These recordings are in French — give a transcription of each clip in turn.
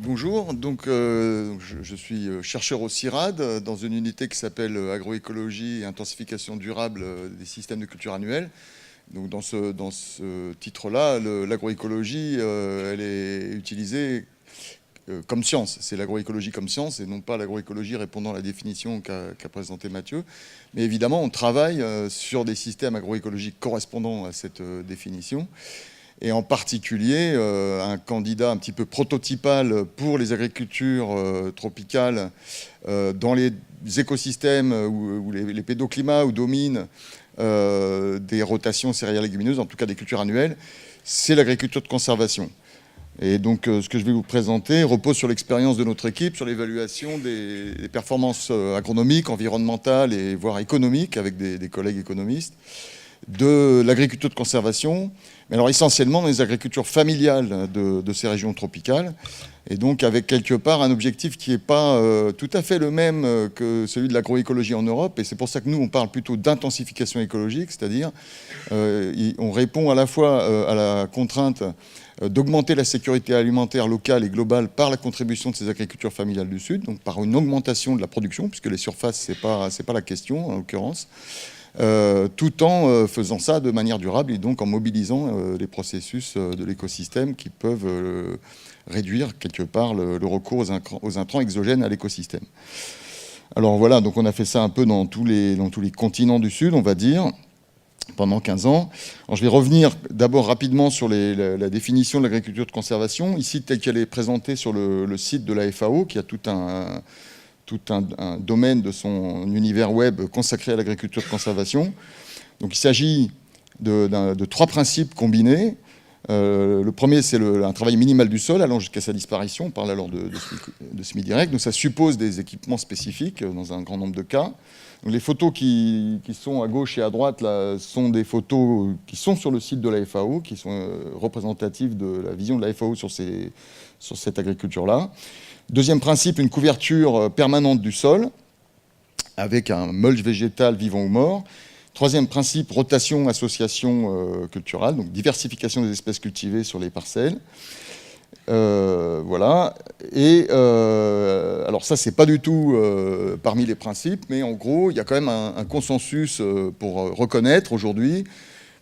Bonjour, donc je suis chercheur au CIRAD dans une unité qui s'appelle Agroécologie et intensification durable des systèmes de culture annuels. Donc dans ce titre-là, l'agroécologie, elle est utilisée comme science. C'est l'agroécologie comme science et non pas l'agroécologie répondant à la définition qu'a présentée Mathieu. Mais évidemment, on travaille sur des systèmes agroécologiques correspondant à cette définition. Et en particulier, un candidat un petit peu prototypal pour les agricultures tropicales dans les écosystèmes où les pédoclimats où dominent des rotations céréales légumineuses, en tout cas des cultures annuelles, c'est l'agriculture de conservation. Et donc, ce que je vais vous présenter repose sur l'expérience de notre équipe, sur l'évaluation des performances agronomiques, environnementales et voire économiques avec des collègues économistes, de l'agriculture de conservation, mais alors essentiellement dans les agricultures familiales de ces régions tropicales, et donc avec quelque part un objectif qui n'est pas tout à fait le même que celui de l'agroécologie en Europe, et c'est pour ça que nous on parle plutôt d'intensification écologique, c'est-à-dire on répond à la fois à la contrainte d'augmenter la sécurité alimentaire locale et globale par la contribution de ces agricultures familiales du Sud, donc par une augmentation de la production, puisque les surfaces, c'est pas la question en l'occurrence, tout en faisant ça de manière durable et donc en mobilisant les processus de l'écosystème qui peuvent réduire quelque part le recours aux intrants exogènes à l'écosystème. Alors voilà, donc on a fait ça un peu dans tous les continents du Sud, on va dire, pendant 15 ans. Alors je vais revenir d'abord rapidement sur la définition de l'agriculture de conservation, ici telle qu'elle est présentée sur le site de la FAO, qui a tout un domaine de son univers web consacré à l'agriculture de conservation. Donc il s'agit de trois principes combinés. Le premier, c'est un travail minimal du sol allant jusqu'à sa disparition. On parle alors de semi-direct. Donc ça suppose des équipements spécifiques dans un grand nombre de cas. Donc les photos qui sont à gauche et à droite là, sont des photos qui sont sur le site de la FAO, qui sont représentatives de la vision de la FAO sur cette agriculture-là. Deuxième principe, une couverture permanente du sol avec un mulch végétal vivant ou mort. Troisième principe, rotation, association culturale, donc diversification des espèces cultivées sur les parcelles. Voilà. Et alors ça, c'est pas du tout parmi les principes, mais en gros, il y a quand même un consensus pour reconnaître aujourd'hui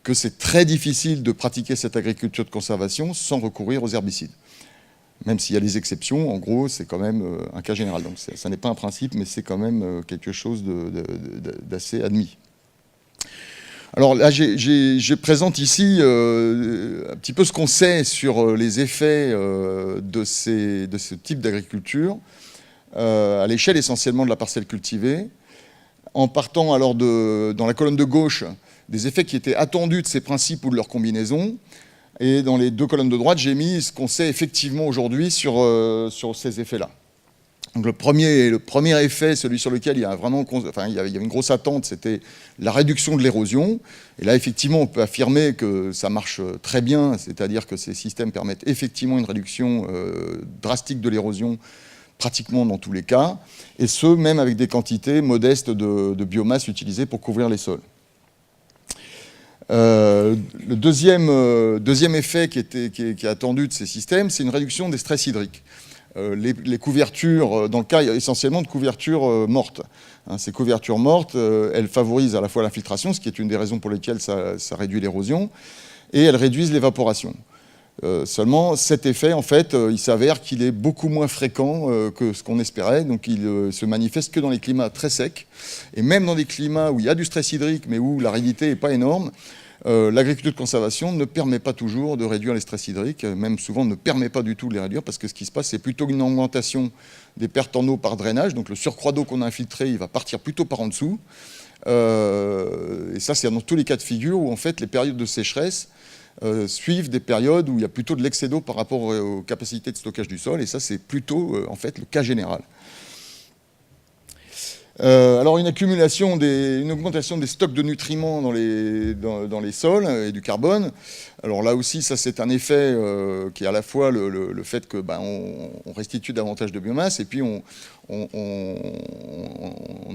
que c'est très difficile de pratiquer cette agriculture de conservation sans recourir aux herbicides. Même s'il y a des exceptions, en gros, c'est quand même un cas général. Donc ça n'est pas un principe, mais c'est quand même quelque chose d'assez admis. Alors là, je présente ici un petit peu ce qu'on sait sur les effets de ce type d'agriculture à l'échelle essentiellement de la parcelle cultivée, en partant alors dans la colonne de gauche des effets qui étaient attendus de ces principes ou de leur combinaison. Et dans les deux colonnes de droite, j'ai mis ce qu'on sait effectivement aujourd'hui sur ces effets-là. Donc le premier effet, celui sur lequel il y avait une grosse attente, c'était la réduction de l'érosion. Et là, effectivement, on peut affirmer que ça marche très bien, c'est-à-dire que ces systèmes permettent effectivement une réduction drastique de l'érosion pratiquement dans tous les cas, et ce, même avec des quantités modestes de biomasse utilisées pour couvrir les sols. Le deuxième effet qui est attendu de ces systèmes, c'est une réduction des stress hydriques. Les couvertures, dans le cas essentiellement de couvertures mortes. Ces couvertures mortes, elles favorisent à la fois l'infiltration, ce qui est une des raisons pour lesquelles ça réduit l'érosion, et elles réduisent l'évaporation. Seulement, cet effet, en fait, il s'avère qu'il est beaucoup moins fréquent que ce qu'on espérait. Donc, il se manifeste que dans les climats très secs. Et même dans des climats où il y a du stress hydrique, mais où l'aridité n'est pas énorme, l'agriculture de conservation ne permet pas toujours de réduire les stress hydriques, même souvent ne permet pas du tout de les réduire, parce que ce qui se passe, c'est plutôt une augmentation des pertes en eau par drainage. Donc, le surcroît d'eau qu'on a infiltré, il va partir plutôt par en dessous. Et ça, c'est dans tous les cas de figure où, en fait, les périodes de sécheresse suivent des périodes où il y a plutôt de l'excès d'eau par rapport aux capacités de stockage du sol, et ça c'est plutôt en fait le cas général. Alors une augmentation des stocks de nutriments dans les sols et du carbone. Alors là aussi, ça c'est un effet qui est à la fois le fait que on restitue davantage de biomasse et puis on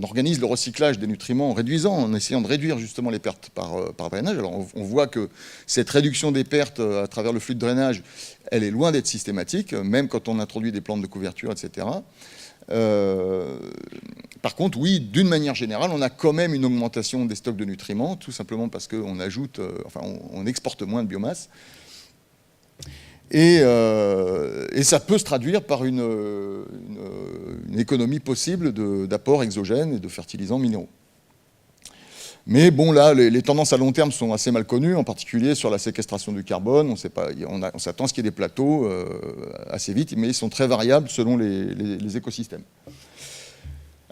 organise le recyclage des nutriments en essayant de réduire justement les pertes par drainage. Alors on voit que cette réduction des pertes à travers le flux de drainage, elle est loin d'être systématique, même quand on introduit des plantes de couverture, etc. Par contre, oui, d'une manière générale, on a quand même une augmentation des stocks de nutriments, tout simplement parce qu'on ajoute, on exporte moins de biomasse. Et ça peut se traduire par une économie possible d'apports exogènes et de fertilisants minéraux. Mais bon, là, les tendances à long terme sont assez mal connues, en particulier sur la séquestration du carbone. On s'attend à ce qu'il y ait des plateaux assez vite, mais ils sont très variables selon les écosystèmes.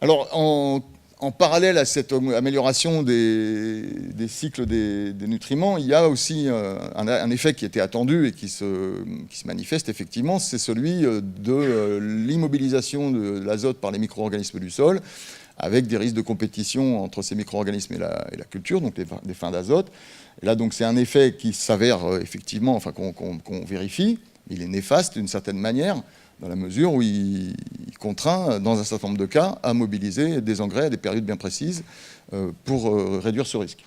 Alors, en parallèle à cette amélioration des cycles des nutriments, il y a aussi un effet qui était attendu et qui se manifeste effectivement, c'est celui de l'immobilisation de l'azote par les micro-organismes du sol, avec des risques de compétition entre ces micro-organismes et la culture, donc des fins d'azote. Et là, donc, c'est un effet qui s'avère effectivement, qu'on vérifie. Il est néfaste d'une certaine manière, dans la mesure où il contraint, dans un certain nombre de cas, à mobiliser des engrais à des périodes bien précises pour réduire ce risque.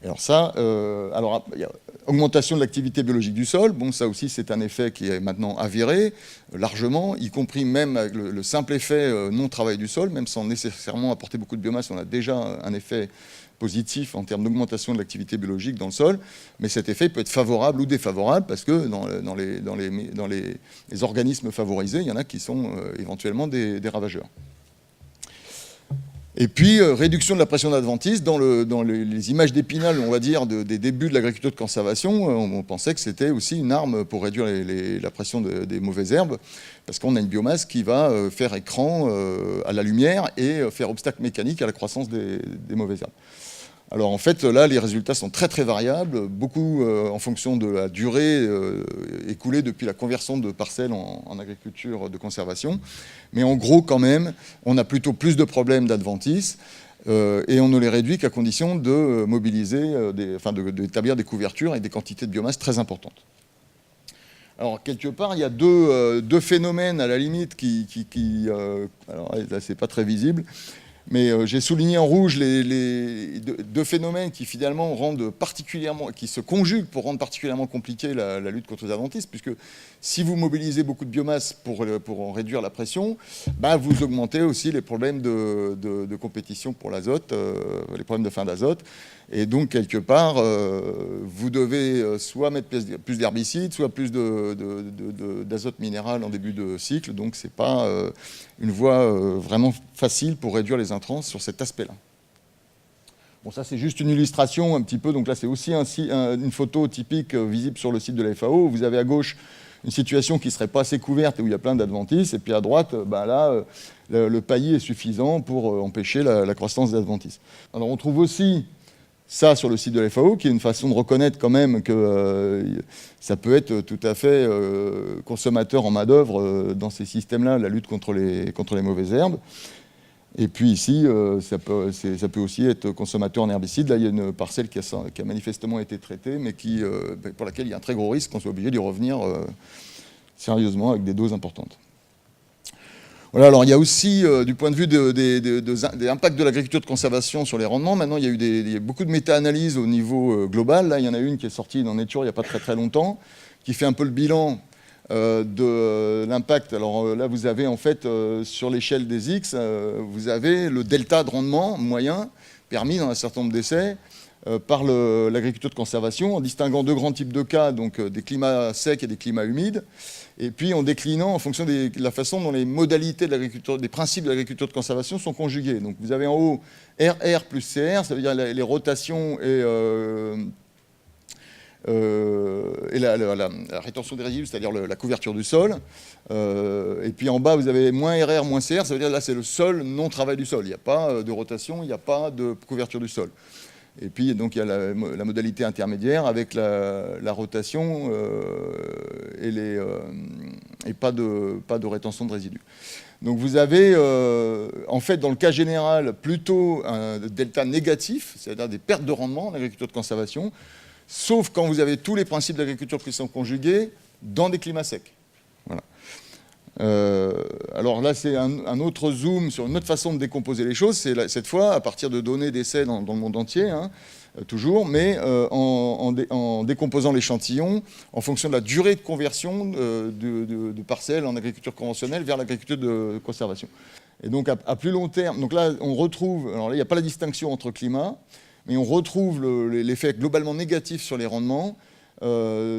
Alors ça, il y a augmentation de l'activité biologique du sol. Bon, ça aussi, c'est un effet qui est maintenant avéré largement, y compris même avec le simple effet non-travail du sol, même sans nécessairement apporter beaucoup de biomasse, on a déjà un effet positif en termes d'augmentation de l'activité biologique dans le sol, mais cet effet peut être favorable ou défavorable parce que dans les organismes favorisés, il y en a qui sont éventuellement des ravageurs. Et puis, réduction de la pression d'adventice. Dans les images d'Épinal, on va dire, des débuts de l'agriculture de conservation, on pensait que c'était aussi une arme pour réduire la pression des mauvaises herbes, parce qu'on a une biomasse qui va faire écran à la lumière et faire obstacle mécanique à la croissance des mauvaises herbes. Alors en fait, là, les résultats sont très très variables, beaucoup en fonction de la durée écoulée depuis la conversion de parcelles en agriculture de conservation. Mais en gros, quand même, on a plutôt plus de problèmes d'adventice et on ne les réduit qu'à condition de mobiliser, d'établir des couvertures et des quantités de biomasse très importantes. Alors, quelque part, il y a deux phénomènes, à la limite, alors là, c'est pas très visible, mais j'ai souligné en rouge les deux phénomènes qui finalement qui se conjuguent pour rendre particulièrement compliquée la lutte contre les adventices, puisque si vous mobilisez beaucoup de biomasse pour en réduire la pression, vous augmentez aussi les problèmes de compétition pour l'azote, les problèmes de fin d'azote. Et donc, quelque part, vous devez soit mettre plus d'herbicides, soit plus d'azote minéral en début de cycle. Donc, ce n'est pas une voie vraiment facile pour réduire les intrants sur cet aspect-là. Bon, ça, c'est juste une illustration un petit peu. Donc là, c'est aussi une photo typique visible sur le site de la FAO. Vous avez à gauche une situation qui ne serait pas assez couverte et où il y a plein d'adventices. Et puis à droite, là, le paillis est suffisant pour empêcher la croissance des adventices. Alors, on trouve aussi ça sur le site de la FAO, qui est une façon de reconnaître quand même que ça peut être tout à fait consommateur en main-d'œuvre dans ces systèmes-là, la lutte contre les mauvaises herbes. Et puis ici, ça peut aussi être consommateur en herbicides. Là, il y a une parcelle qui a manifestement été traitée, mais pour laquelle il y a un très gros risque qu'on soit obligé d'y revenir sérieusement avec des doses importantes. Voilà, alors il y a aussi, du point de vue des impacts de l'agriculture de conservation sur les rendements, maintenant il y a beaucoup de méta-analyses au niveau global. Là, il y en a une qui est sortie dans Nature il n'y a pas très très longtemps, qui fait un peu le bilan de l'impact. Alors là, vous avez en fait, sur l'échelle des X, vous avez le delta de rendement moyen permis dans un certain nombre d'essais par l'agriculture de conservation, en distinguant deux grands types de cas, donc des climats secs et des climats humides, et puis en déclinant en fonction de la façon dont les modalités de l'agriculture, des principes de l'agriculture de conservation sont conjugués. Donc vous avez en haut RR plus CR, ça veut dire les rotations et la rétention des résidus, c'est-à-dire la couverture du sol. Et puis en bas, vous avez moins RR, moins CR, ça veut dire là, c'est le seul non-travail du sol. Il n'y a pas de rotation, il n'y a pas de couverture du sol. Et puis, donc, il y a la modalité intermédiaire avec la rotation et et pas de rétention de résidus. Donc vous avez, en fait, dans le cas général, plutôt un delta négatif, c'est-à-dire des pertes de rendement en agriculture de conservation, sauf quand vous avez tous les principes d'agriculture qui sont conjugués dans des climats secs. Voilà. Alors là, c'est un autre zoom sur une autre façon de décomposer les choses. C'est cette fois à partir de données d'essais dans le monde entier, hein, toujours, mais en décomposant l'échantillon en fonction de la durée de conversion de parcelles en agriculture conventionnelle vers l'agriculture de conservation. Et donc à plus long terme, donc là on retrouve, alors là il n'y a pas la distinction entre climat, mais on retrouve l'effet globalement négatif sur les rendements,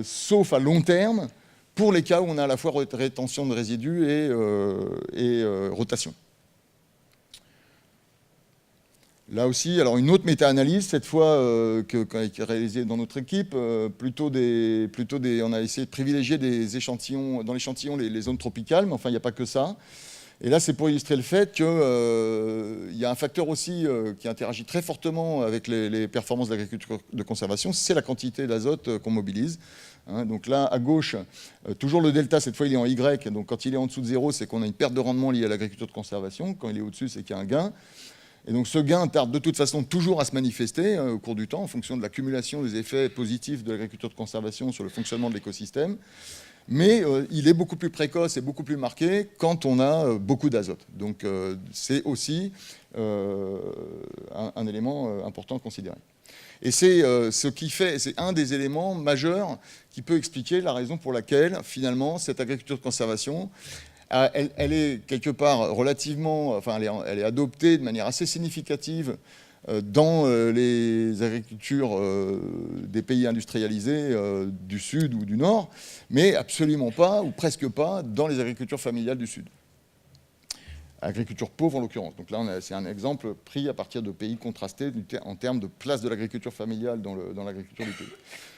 sauf à long terme, pour les cas où on a à la fois rétention de résidus et rotation. Là aussi, alors une autre méta-analyse, cette fois, qui est réalisée dans notre équipe, on a essayé de privilégier des échantillons, dans l'échantillon les zones tropicales, mais enfin il n'y a pas que ça. Et là, c'est pour illustrer le fait qu'il y a un facteur aussi qui interagit très fortement avec les performances de l'agriculture de conservation, c'est la quantité d'azote qu'on mobilise. Hein, donc là, à gauche, toujours le delta, cette fois il est en Y, donc quand il est en dessous de 0, c'est qu'on a une perte de rendement liée à l'agriculture de conservation, quand il est au-dessus, c'est qu'il y a un gain. Et donc ce gain tarde de toute façon toujours à se manifester au cours du temps, en fonction de l'accumulation des effets positifs de l'agriculture de conservation sur le fonctionnement de l'écosystème. Mais il est beaucoup plus précoce et beaucoup plus marqué quand on a beaucoup d'azote. Donc c'est aussi un élément important à considérer. Et c'est c'est un des éléments majeurs qui peut expliquer la raison pour laquelle, finalement, cette agriculture de conservation, elle est quelque part relativement, enfin, elle est adoptée de manière assez significative dans les agricultures des pays industrialisés du Sud ou du Nord, mais absolument pas, ou presque pas, dans les agricultures familiales du Sud. Agriculture pauvre en l'occurrence. Donc là, c'est un exemple pris à partir de pays contrastés en termes de place de l'agriculture familiale dans l'agriculture du pays.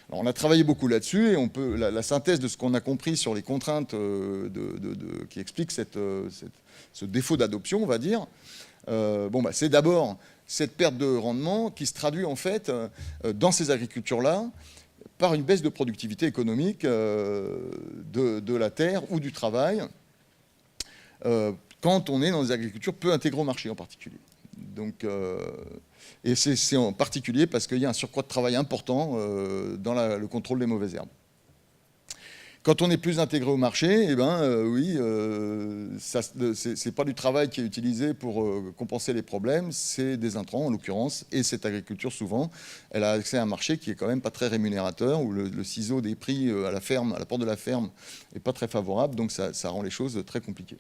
Alors, on a travaillé beaucoup là-dessus et on peut, la synthèse de ce qu'on a compris sur les contraintes qui expliquent ce défaut d'adoption, on va dire, c'est d'abord cette perte de rendement qui se traduit en fait dans ces agricultures-là par une baisse de productivité économique de la terre ou du travail quand on est dans des agricultures peu intégrées au marché en particulier. Donc, et c'est en particulier parce qu'il y a un surcroît de travail important dans le contrôle des mauvaises herbes. Quand on est plus intégré au marché, eh ben, oui, c'est pas du travail qui est utilisé pour compenser les problèmes, c'est des intrants en l'occurrence, et cette agriculture souvent, elle a accès à un marché qui est quand même pas très rémunérateur, où le ciseau des prix à la ferme, à la porte de la ferme, est pas très favorable, donc ça rend les choses très compliquées.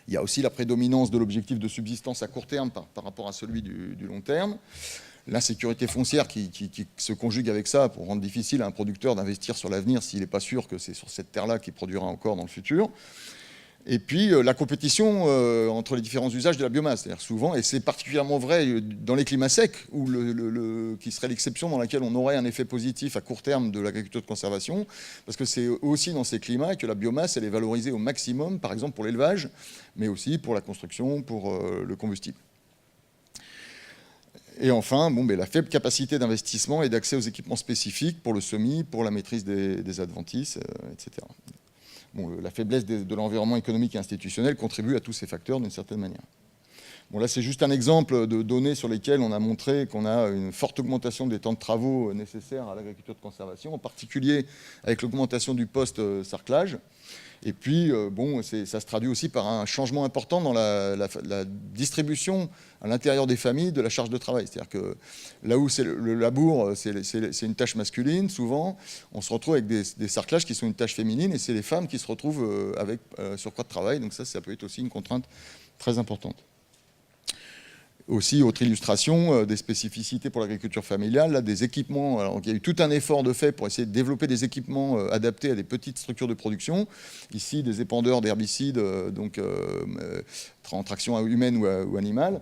Il y a aussi la prédominance de l'objectif de subsistance à court terme par rapport à celui du long terme. L'insécurité foncière qui se conjugue avec ça pour rendre difficile à un producteur d'investir sur l'avenir s'il n'est pas sûr que c'est sur cette terre-là qu'il produira encore dans le futur. Et puis la compétition entre les différents usages de la biomasse. C'est-à-dire souvent, et c'est particulièrement vrai dans les climats secs, qui serait l'exception dans laquelle on aurait un effet positif à court terme de l'agriculture de conservation, parce que c'est aussi dans ces climats que la biomasse elle est valorisée au maximum, par exemple pour l'élevage, mais aussi pour la construction, pour le combustible. Et enfin, la faible capacité d'investissement et d'accès aux équipements spécifiques pour le semis, pour la maîtrise des adventices, etc. La faiblesse de l'environnement économique et institutionnel contribue à tous ces facteurs d'une certaine manière. Là, c'est juste un exemple de données sur lesquelles on a montré qu'on a une forte augmentation des temps de travaux nécessaires à l'agriculture de conservation, en particulier avec l'augmentation du post-sarclage. Et puis, ça se traduit aussi par un changement important dans la distribution à l'intérieur des familles de la charge de travail. C'est-à-dire que là où le labour, c'est une tâche masculine, souvent, on se retrouve avec des sarclages qui sont une tâche féminine, et c'est les femmes qui se retrouvent avec surcroît de travail. Donc ça peut être aussi une contrainte très importante. Aussi, autre illustration, des spécificités pour l'agriculture familiale, là, des équipements. Alors, il y a eu tout un effort de fait pour essayer de développer des équipements adaptés à des petites structures de production. Ici, des épandeurs d'herbicides, en traction humaine ou animale.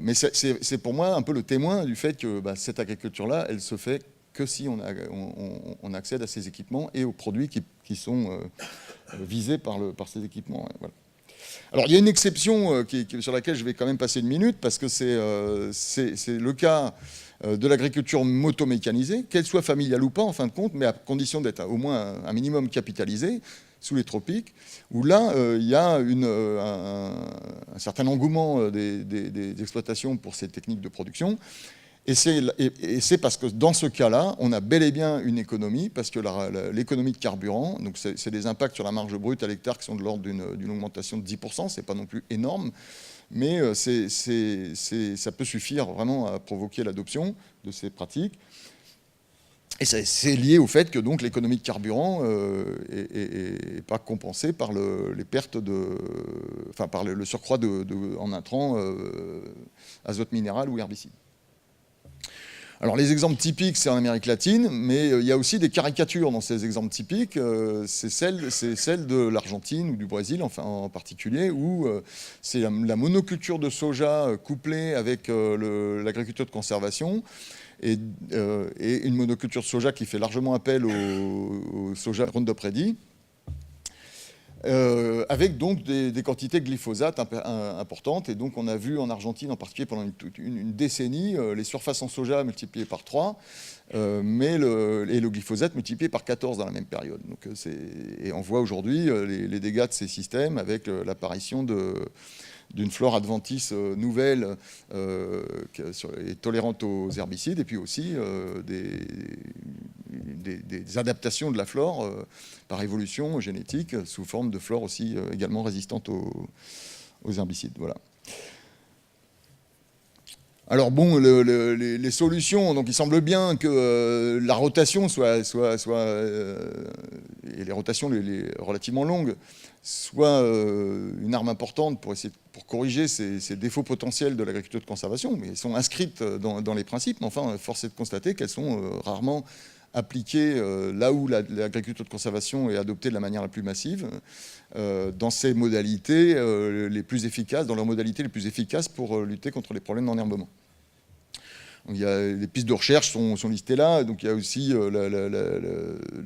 Mais c'est pour moi un peu le témoin du fait que cette agriculture-là, elle se fait que si on accède à ces équipements et aux produits qui sont visés par ces équipements. Voilà. Alors, il y a une exception sur laquelle je vais quand même passer une minute, parce que c'est le cas de l'agriculture motomécanisée, qu'elle soit familiale ou pas en fin de compte, mais à condition d'être au moins un minimum capitalisée, sous les tropiques, où là, il y a un certain engouement des exploitations pour ces techniques de production. Et c'est parce que dans ce cas-là, on a bel et bien une économie, parce que l'économie de carburant, donc c'est des impacts sur la marge brute à l'hectare qui sont de l'ordre d'une augmentation de 10%, c'est pas non plus énorme, mais ça peut suffire vraiment à provoquer l'adoption de ces pratiques. Et c'est lié au fait que donc l'économie de carburant n'est pas compensée par les pertes par le surcroît en intrants, azote minéral ou herbicide. Alors les exemples typiques, c'est en Amérique latine, mais il y a aussi des caricatures dans ces exemples typiques. C'est celle de l'Argentine ou du Brésil, enfin en particulier, où c'est la monoculture de soja couplée avec l'agriculture de conservation. Et une monoculture de soja qui fait largement appel au soja Roundup Ready, avec donc des quantités de glyphosate importantes. Et donc on a vu en Argentine, en particulier pendant une décennie, les surfaces en soja multipliées par 3, et le glyphosate multiplié par 14 dans la même période. Donc, et on voit aujourd'hui les dégâts de ces systèmes avec l'apparition d'une flore adventice nouvelle et tolérante aux herbicides, et puis aussi des adaptations de la flore par évolution génétique sous forme de flore aussi également résistante aux herbicides. Voilà. Alors bon, les solutions, donc il semble bien que la rotation et les rotations relativement longues soient une arme importante pour corriger ces défauts potentiels de l'agriculture de conservation, mais elles sont inscrites dans les principes, mais enfin, force est de constater qu'elles sont rarement appliquées là où l'agriculture de conservation est adoptée de la manière la plus massive, dans ses modalités les plus efficaces, dans leurs modalités les plus efficaces pour lutter contre les problèmes d'enherbement. Les pistes de recherche sont listées là, donc il y a aussi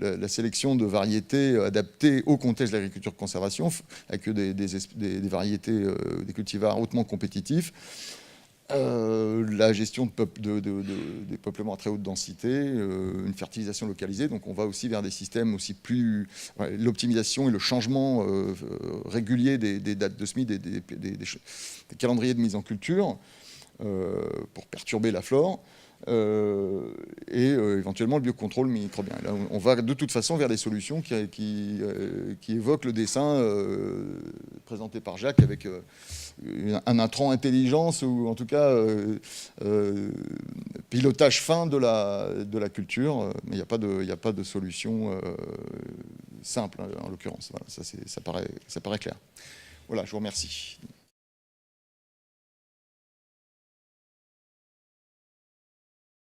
la sélection de variétés adaptées au contexte de l'agriculture de conservation, avec des variétés, des cultivars hautement compétitifs, la gestion des peuplements à très haute densité, une fertilisation localisée, donc on va aussi vers des systèmes aussi plus... l'optimisation et le changement régulier des dates de semis, des calendriers de mise en culture, pour perturber la flore, et éventuellement le biocontrôle microbien. Là, on va de toute façon vers des solutions qui évoquent le dessin présenté par Jacques avec un intrant intelligence, ou en tout cas pilotage fin de la culture, mais il n'y a pas de solution simple en l'occurrence. Voilà, ça paraît clair. Voilà, je vous remercie.